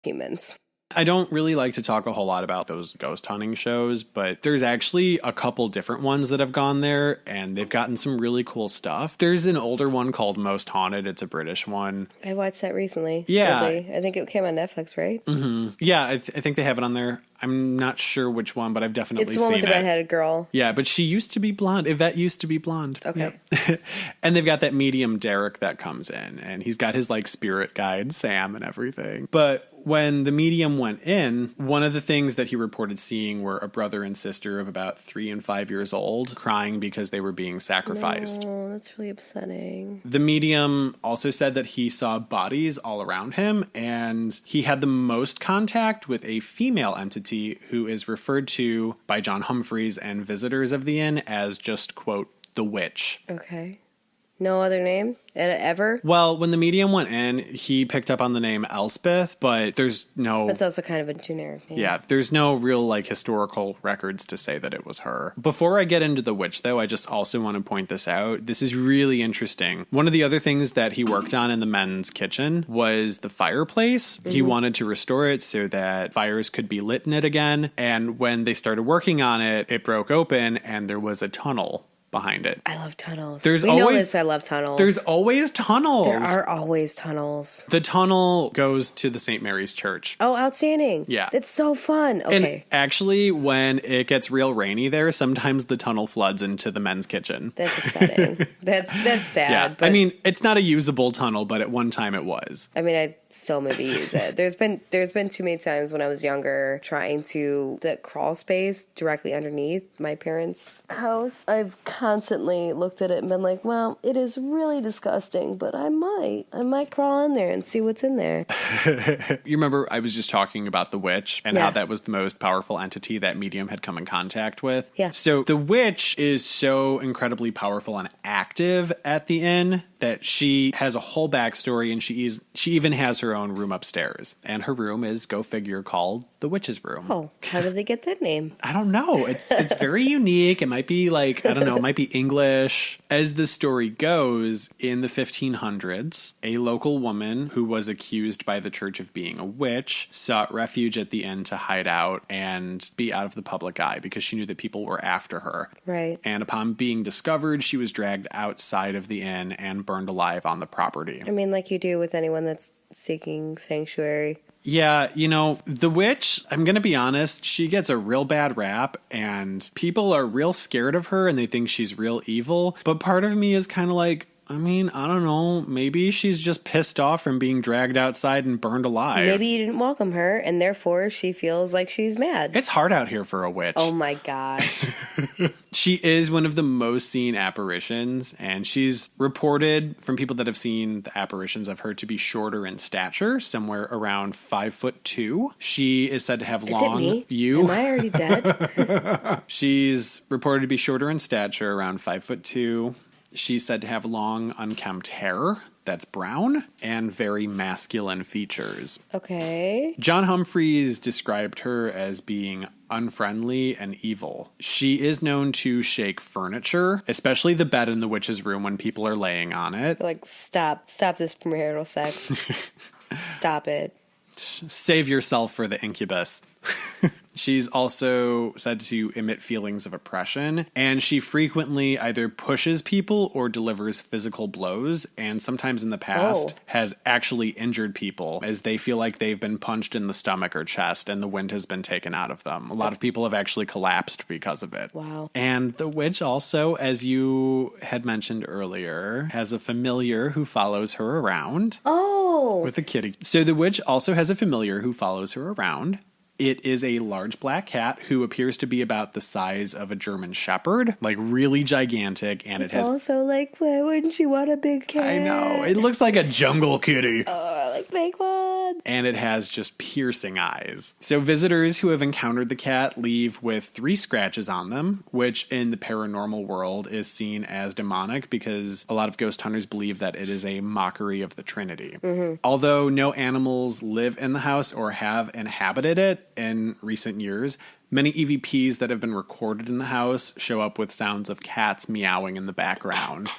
humans. I don't really like to talk a whole lot about those ghost hunting shows, but there's actually a couple different ones that have gone there, and they've gotten some really cool stuff. There's an older one called Most Haunted. It's a British one. I watched that recently. Yeah. Weirdly. I think it came on Netflix, right? Mm-hmm. Yeah, I think they have it on there. I'm not sure which one, but I've definitely seen it. It's the one with the redheaded girl. Yeah, but she used to be blonde. Yvette used to be blonde. Okay. Yep. And they've got that medium Derek that comes in, and he's got his like spirit guide, Sam, and everything. But when the medium went in, one of the things that he reported seeing were a brother and sister of about 3 and 5 years old crying because they were being sacrificed. Oh, that's really upsetting. The medium also said that he saw bodies all around him, and he had the most contact with a female entity who is referred to by John Humphreys and visitors of the inn as just, quote, the witch. Okay. No other name? Ever? Well, when the medium went in, he picked up on the name Elspeth, but there's no... It's also kind of a generic name. Yeah, there's no real, like, historical records to say that it was her. Before I get into the witch, though, I just also want to point this out. This is really interesting. One of the other things that he worked on in the men's kitchen was the fireplace. Mm-hmm. He wanted to restore it so that fires could be lit in it again. And when they started working on it, it broke open and there was a tunnel behind it. I love tunnels. We know this. I love tunnels. There's always tunnels. There are always tunnels. The tunnel goes to the St. Mary's Church. Oh, outstanding. Yeah. That's so fun. Okay. And actually, when it gets real rainy there, sometimes the tunnel floods into the men's kitchen. That's upsetting. That's sad. Yeah. But I mean, it's not a usable tunnel, but at one time it was. I mean, I'd still maybe use it. There's been too many times when I was younger trying to the crawl space directly underneath my parents' house. I've constantly looked at it and been like, well, it is really disgusting, but I might crawl in there and see what's in there. You remember I was just talking about the witch and how that was the most powerful entity that medium had come in contact with? Yeah. So the witch is so incredibly powerful and active at the inn that she has a whole backstory, and she even has her own room upstairs. And her room is, go figure, called the witch's room. Oh, how did they get that name? I don't know. It's very unique. It might be like, I don't know, it might be English. As the story goes, in the 1500s, a local woman who was accused by the church of being a witch sought refuge at the inn to hide out and be out of the public eye because she knew that people were after her. Right. And upon being discovered, she was dragged outside of the inn and burned alive on the property. I mean, like you do with anyone that's seeking sanctuary. Yeah, the witch, I'm going to be honest, she gets a real bad rap, and people are real scared of her, and they think she's real evil. But part of me is kind of like, I mean, I don't know. Maybe she's just pissed off from being dragged outside and burned alive. Maybe you didn't welcome her, and therefore she feels like she's mad. It's hard out here for a witch. Oh my God. She is one of the most seen apparitions, and she's reported from people that have seen the apparitions of her to be shorter in stature, somewhere around 5'2". She is said to have long... Is it me? You? Am I already dead? She's reported to be shorter in stature, around 5'2". She's said to have long, unkempt hair that's brown and very masculine features. Okay. John Humphreys described her as being unfriendly and evil. She is known to shake furniture, especially the bed in the witch's room when people are laying on it. Like, stop this premarital sex. Stop it. Save yourself for the incubus. She's also said to emit feelings of oppression, and she frequently either pushes people or delivers physical blows, and sometimes in the past has actually injured people as they feel like they've been punched in the stomach or chest and the wind has been taken out of them. A lot of people have actually collapsed because of it. Wow. And the witch also, as you had mentioned earlier, has a familiar who follows her around. Oh. With a kitty. So the witch also has a familiar who follows her around. It is a large black cat who appears to be about the size of a German shepherd, like really gigantic, and it has... Also, like, why wouldn't you want a big cat? I know. It looks like a jungle kitty. Oh, like, make one. And it has just piercing eyes. So visitors who have encountered the cat leave with 3 scratches on them, which in the paranormal world is seen as demonic because a lot of ghost hunters believe that it is a mockery of the Trinity. Mm-hmm. Although no animals live in the house or have inhabited it, in recent years, many EVPs that have been recorded in the house show up with sounds of cats meowing in the background.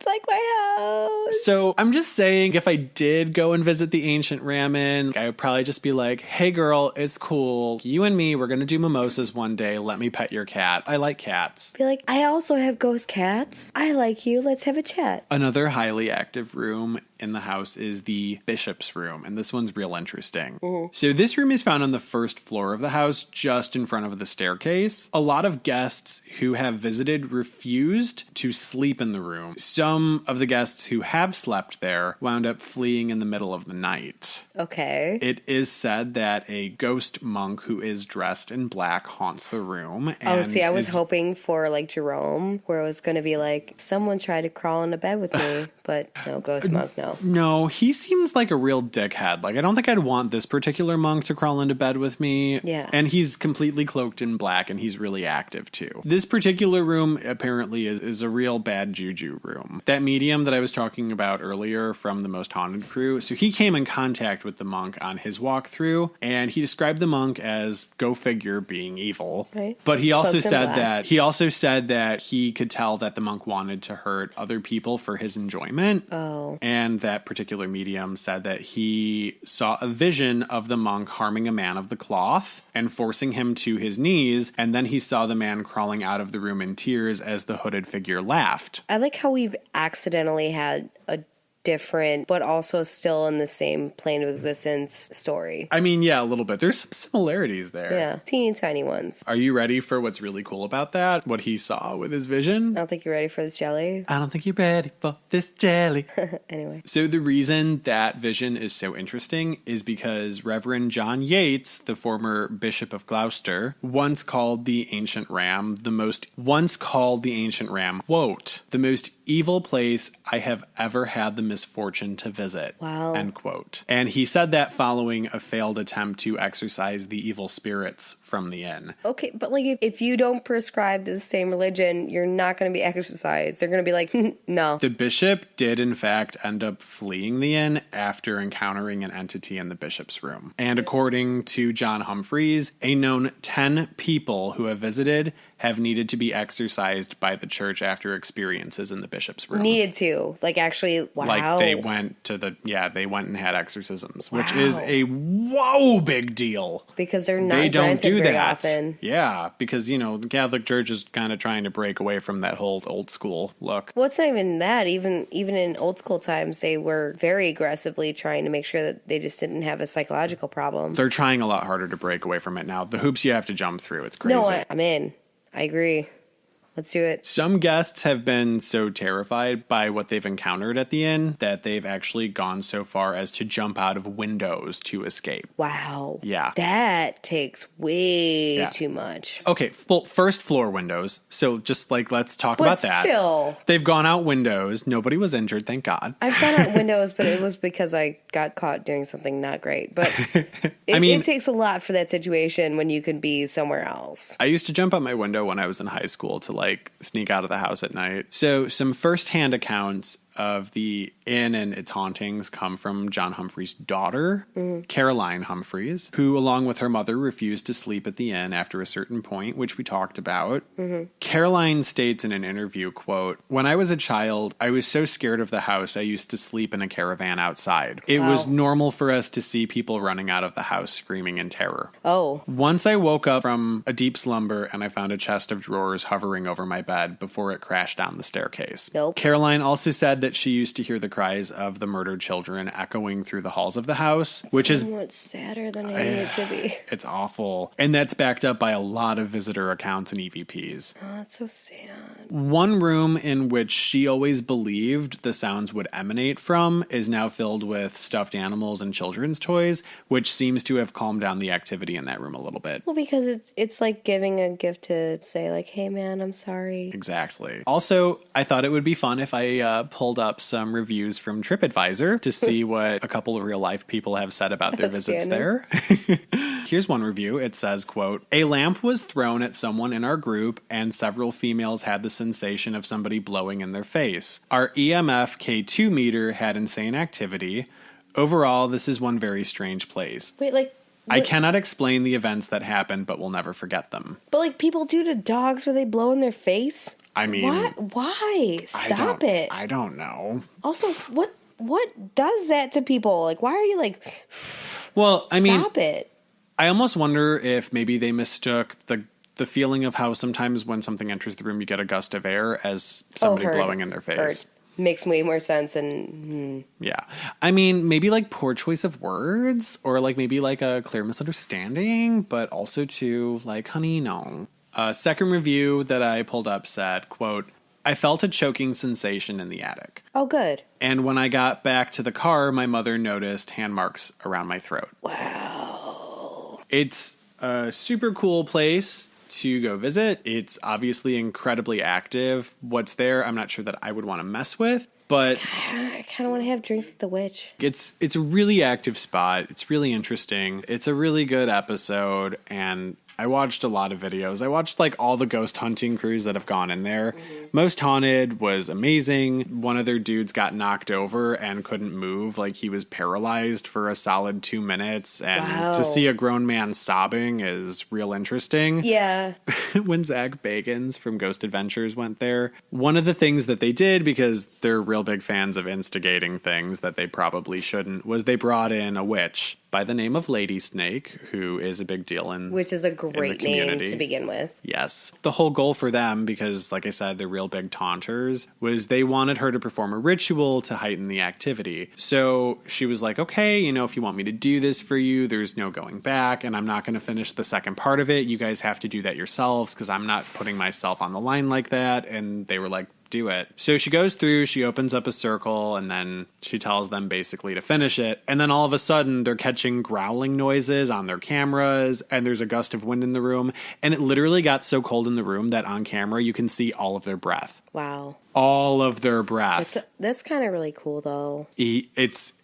It's like my house. So I'm just saying, if I did go and visit the ancient Rammin, I would probably just be like, hey girl, it's cool. You and me, we're going to do mimosas one day. Let me pet your cat. I like cats. Be like, I also have ghost cats. I like you. Let's have a chat. Another highly active room in the house is the bishop's room, and this one's real interesting. So this room is found on the first floor of the house, just in front of the staircase. A lot of guests who have visited refused to sleep in the room. Some of the guests who have slept there wound up fleeing in the middle of the night. Okay. It is said that a ghost monk who is dressed in black haunts the room. And I was hoping for like Jerome, where it was going to be like, someone tried to crawl into bed with me, but no, ghost monk, no. No, he seems like a real dickhead. Like, I don't think I'd want this particular monk to crawl into bed with me. Yeah. And he's completely cloaked in black, and he's really active, too. This particular room apparently is a real bad juju room. That medium that I was talking about earlier from the Most Haunted crew, so he came in contact with the monk on his walkthrough, and he described the monk as, go figure, being evil. Right. But he also Cloaked in said that he could tell that the monk wanted to hurt other people for his enjoyment. Oh. And that particular medium said that he saw a vision of the monk harming a man of the cloth and forcing him to his knees, and then he saw the man crawling out of the room in tears as the hooded figure laughed. I like how we've accidentally had a different, but also still in the same plane of existence story. I mean, yeah, a little bit. There's some similarities there. Yeah, teeny tiny ones. Are you ready for what's really cool about that? What he saw with his vision? I don't think you're ready for this jelly. I don't think you're ready for this jelly. Anyway. So the reason that vision is so interesting is because Reverend John Yates, the former Bishop of Gloucester, once called the ancient ram the most evil place I have ever had the misfortune to visit. Wow. End quote. And he said that following a failed attempt to exorcise the evil spirits from the inn. Okay, but like if you don't prescribe to the same religion, you're not going to be exorcised. They're going to be like, no. The bishop did in fact end up fleeing the inn after encountering an entity in the bishop's room. And according to John Humphreys, a known 10 people who have visited have needed to be exorcised by the church after experiences in the bishop's room. Needed to. Like actually, wow. Like they went and had exorcisms, which is a big deal. Because they're not They don't do very that. often. Yeah, because, the Catholic Church is kind of trying to break away from that whole old school look. Well, it's not even that. Even in old school times, they were very aggressively trying to make sure that they just didn't have a psychological problem. They're trying a lot harder to break away from it now. The hoops you have to jump through, it's crazy. No, I'm in. I agree. Let's do it. Some guests have been so terrified by what they've encountered at the inn that they've actually gone so far as to jump out of windows to escape. Wow. Yeah. That takes way too much. Okay, well, first floor windows. So just let's talk about that. Still. They've gone out windows. Nobody was injured, thank God. I've gone out windows, but it was because I got caught doing something not great. But it takes a lot for that situation when you can be somewhere else. I used to jump out my window when I was in high school to sneak out of the house at night. So some firsthand accounts of the inn and its hauntings come from John Humphrey's daughter, Caroline Humphreys, who, along with her mother, refused to sleep at the inn after a certain point, which we talked about. Caroline states in an interview, quote, "When I was a child, I was so scared of the house, I used to sleep in a caravan outside. It was normal for us to see people running out of the house screaming in terror. Oh. Once I woke up from a deep slumber and I found a chest of drawers hovering over my bed before it crashed down the staircase." Nope. Caroline also said that she used to hear the cries of the murdered children echoing through the halls of the house, which is so much sadder than I need it to be. It's awful. And that's backed up by a lot of visitor accounts and EVPs. Oh, that's so sad. One room in which she always believed the sounds would emanate from is now filled with stuffed animals and children's toys, which seems to have calmed down the activity in that room a little bit. Well, because it's like giving a gift to say, like, hey, man, I'm sorry. Exactly. Also, I thought it would be fun if I pulled up some reviews from TripAdvisor to see what a couple of real life people have said about their visits there. Here's one review. It says, quote, "A lamp was thrown at someone in our group and several females had the sensation of somebody blowing in their face. Our EMF K2 meter had insane activity. Overall, this is one very strange place. Wait, like... I cannot explain the events that happened, but we'll never forget them." But like people do to dogs where they blow in their face? I mean, Why? Stop it. I don't know. Also, what does that to people? Like, why are you like, well, I mean, stop it. I almost wonder if maybe they mistook the feeling of how sometimes when something enters the room, you get a gust of air as somebody blowing in their face. Heard. Makes way more sense. And yeah, I mean, maybe like poor choice of words, or like maybe like a clear misunderstanding, but also too like, honey, no. Second review that I pulled up said, quote, I felt a choking sensation in the attic. Oh, good. And when I got back to the car, my mother noticed hand marks around my throat. Wow. It's a super cool place to go visit. It's obviously incredibly active. What's there, I'm not sure that I would want to mess with, but I kind of want to have drinks with the witch. It's a really active spot. It's really interesting. It's a really good episode, and I watched a lot of videos. I watched like all the ghost hunting crews that have gone in there. Mm-hmm. Most Haunted was amazing. One of their dudes got knocked over and couldn't move. Like he was paralyzed for a solid 2 minutes. And to see a grown man sobbing is real interesting. Yeah. When Zach Bagans from Ghost Adventures went there, one of the things that they did, because they're real big fans of instigating things that they probably shouldn't, was they brought in a witch by the name of Lady Snake, who is a big deal which is a great name to begin with. Yes. The whole goal for them, because like I said, they're real big taunters, was they wanted her to perform a ritual to heighten the activity. So she was like, okay, you know, if you want me to do this for you, there's no going back, and I'm not going to finish the second part of it. You guys have to do that yourselves, because I'm not putting myself on the line like that. And they were like, do it. So she goes through, she opens up a circle, and then she tells them basically to finish it. And then all of a sudden they're catching growling noises on their cameras, and there's a gust of wind in the room. And it literally got so cold in the room that on camera you can see all of their breath. Wow. All of their breath. That's kind of really cool though.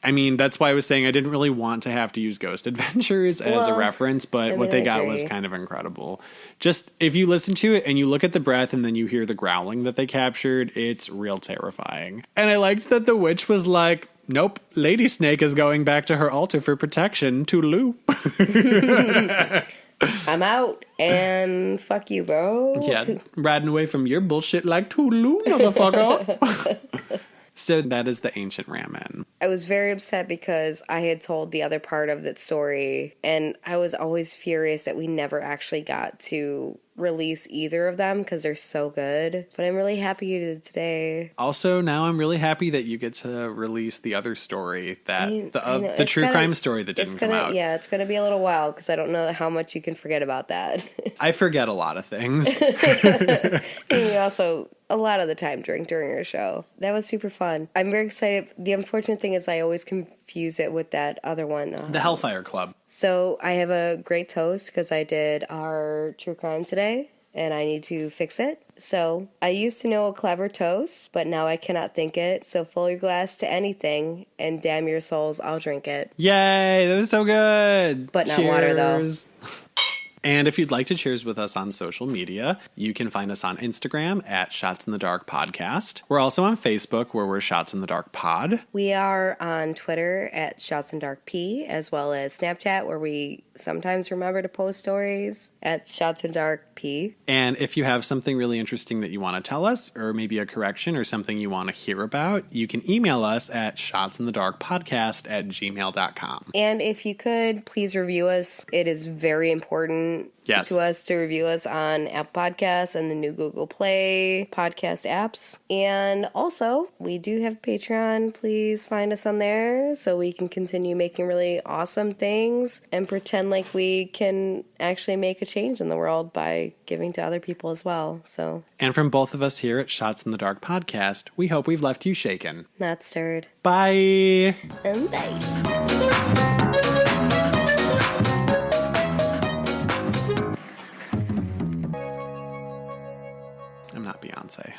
I mean, that's why I was saying I didn't really want to have to use Ghost Adventures as a reference, but what they got was kind of incredible. Just, if you listen to it and you look at the breath and then you hear the growling that they captured, it's real terrifying. And I liked that the witch was like, nope, Lady Snake is going back to her altar for protection. Toodaloo. I'm out, and fuck you, bro. Yeah, riding away from your bullshit like toodaloo, motherfucker. So that is the ancient Rammin. I was very upset because I had told the other part of that story, and I was always furious that we never actually got to release either of them because they're so good. But I'm really happy you did today. Also, now I'm really happy that you get to release the other story, the true crime story that didn't come out. Yeah, it's going to be a little while because I don't know how much you can forget about that. I forget a lot of things. And you also, a lot of the time, drink during your show. That was super fun. I'm very excited. The unfortunate thing is I always confuse it with that other one. The Hellfire Club. So I have a great toast because I did our true crime today and I need to fix it. So I used to know a clever toast, but now I cannot think it. So fill your glass to anything and damn your souls, I'll drink it. Yay, that was so good. But not water though. And if you'd like to cheers with us on social media, you can find us on Instagram at Shots in the Dark Podcast. We're also on Facebook where we're Shots in the Dark Pod. We are on Twitter at Shots in Dark P, as well as Snapchat where we sometimes remember to post stories at Shots in Dark P. And if you have something really interesting that you want to tell us, or maybe a correction or something you want to hear about, you can email us at shotsinthedarkpodcast@gmail.com. And if you could, please review us. It is very important to us to review us on Apple Podcasts and the new Google Play podcast apps. And also, we do have Patreon. Please find us on there so we can continue making really awesome things and pretend like we can actually make a change in the world by giving to other people as well. So, and from both of us here at Shots in the Dark Podcast, we hope we've left you shaken. Not stirred. Bye. And bye. I'm not Beyonce.